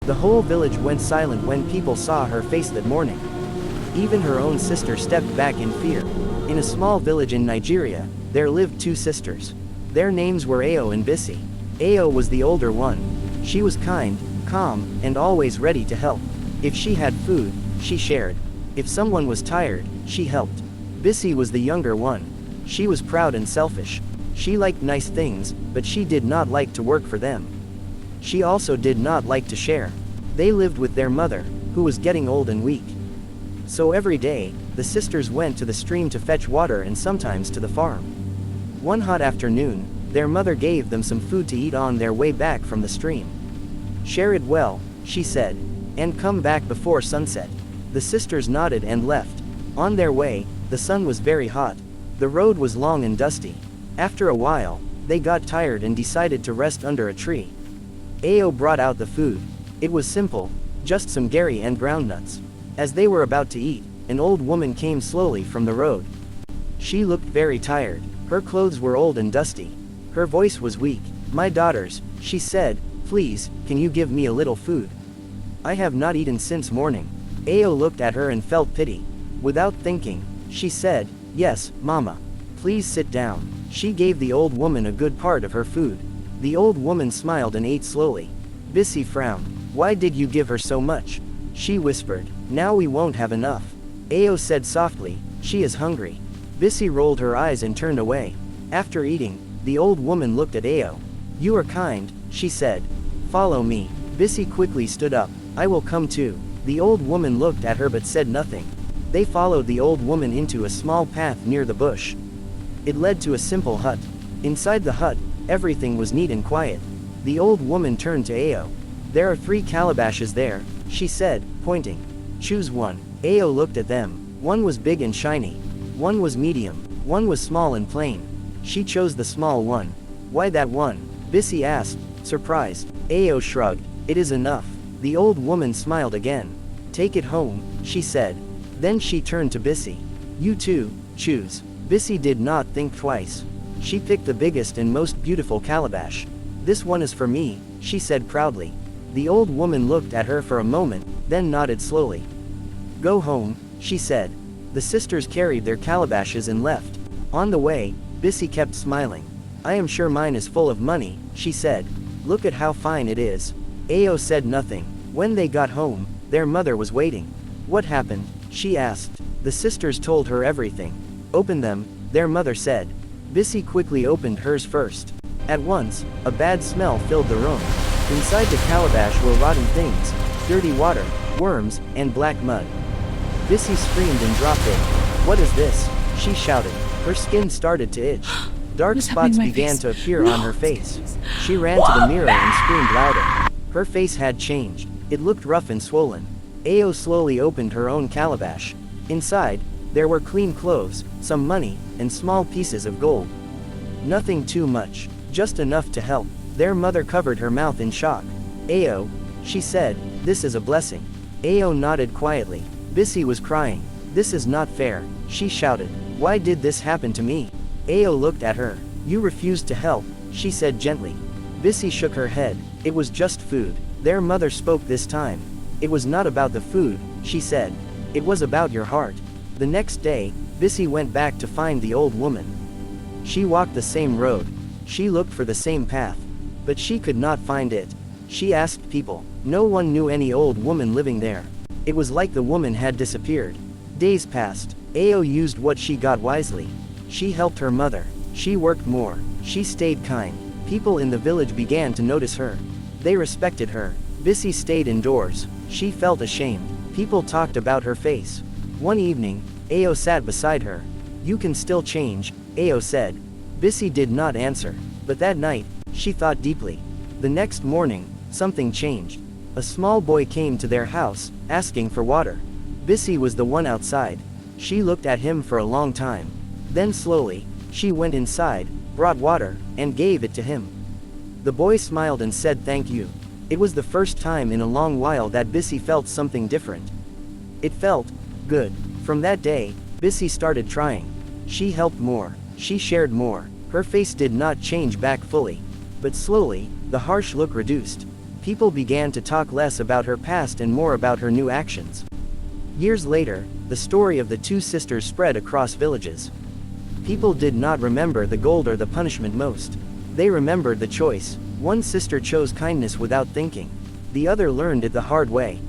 The whole village went silent when people saw her face that morning. Even her own sister stepped back in fear. In a small village in Nigeria, there lived two sisters. Their names were Ao and Bisi. Ao was the older one. She was kind, calm, and always ready to help. If she had food, she shared. If someone was tired, she helped. Bisi was the younger one. She was proud and selfish. She liked nice things, but she did not like to work for them. She also did not like to share. They lived with their mother, who was getting old and weak. So every day, the sisters went to the stream to fetch water and sometimes to the farm. One hot afternoon, their mother gave them some food to eat on their way back from the stream. "Share it well," she said, "and come back before sunset." The sisters nodded and left. On their way, the sun was very hot. The road was long and dusty. After a while, they got tired and decided to rest under a tree. Ao brought out the food. It was simple, just some gari and groundnuts. As they were about to eat, an old woman came slowly from the road. She looked very tired. Her clothes were old and dusty. Her voice was weak. "My daughters," she said, "please, can you give me a little food? I have not eaten since morning." Ao looked at her and felt pity. Without thinking, she said, "Yes, Mama. Please sit down." She gave the old woman a good part of her food. The old woman smiled and ate slowly. Bisi frowned. "Why did you give her so much?" She whispered. "Now we won't have enough." Ao said softly, "She is hungry." Bisi rolled her eyes and turned away. After eating, the old woman looked at Ao. "You are kind," she said. "Follow me." Bisi quickly stood up. "I will come too." The old woman looked at her but said nothing. They followed the old woman into a small path near the bush. It led to a simple hut. Inside the hut, everything was neat and quiet. The old woman turned to Ao. "There are 3 calabashes there," she said, pointing. "Choose one." Ao looked at them. One was big and shiny. One was medium. One was small and plain. She chose the small one. "Why that one?" Bisi asked, surprised. Ao shrugged. "It is enough." The old woman smiled again. "Take it home," she said. Then she turned to Bisi. "You too, choose." Bisi did not think twice. She picked the biggest and most beautiful calabash. "This one is for me," she said proudly. The old woman looked at her for a moment, then nodded slowly. "Go home," she said. The sisters carried their calabashes and left. On the way, Bisi kept smiling. "I am sure mine is full of money," she said. "Look at how fine it is." Ao said nothing. When they got home, their mother was waiting. "What happened?" she asked. The sisters told her everything. "Open them," their mother said. Bisi quickly opened hers first. At once, a bad smell filled the room. Inside the calabash were rotten things, dirty water, worms, and black mud. Bisi screamed and dropped it. "What is this?" she shouted. Her skin started to itch. Dark spots began to appear on her face. She ran to the mirror and screamed louder. Her face had changed. It looked rough and swollen. Ao slowly opened her own calabash. Inside, there were clean clothes, some money, and small pieces of gold. Nothing too much, just enough to help. Their mother covered her mouth in shock. "Ao," she said, "this is a blessing." Ao nodded quietly. Bisi was crying. "This is not fair," she shouted. "Why did this happen to me?" Ao looked at her. "You refused to help," she said gently. Bisi shook her head. "It was just food." Their mother spoke this time. "It was not about the food," she said. "It was about your heart." The next day, Bisi went back to find the old woman. She walked the same road. She looked for the same path. But she could not find it. She asked people. No one knew any old woman living there. It was like the woman had disappeared. Days passed. Ao used what she got wisely. She helped her mother. She worked more. She stayed kind. People in the village began to notice her. They respected her. Bisi stayed indoors. She felt ashamed. People talked about her face. One evening, Ao sat beside her. "You can still change," Ao said. Bisi did not answer. But that night, she thought deeply. The next morning, something changed. A small boy came to their house, asking for water. Bisi was the one outside. She looked at him for a long time. Then slowly, she went inside, brought water, and gave it to him. The boy smiled and said thank you. It was the first time in a long while that Bisi felt something different. It felt good. From that day, Bisi started trying. She helped more. She shared more. Her face did not change back fully. But slowly, the harsh look reduced. People began to talk less about her past and more about her new actions. Years later, the story of the two sisters spread across villages. People did not remember the gold or the punishment most. They remembered the choice. One sister chose kindness without thinking. The other learned it the hard way.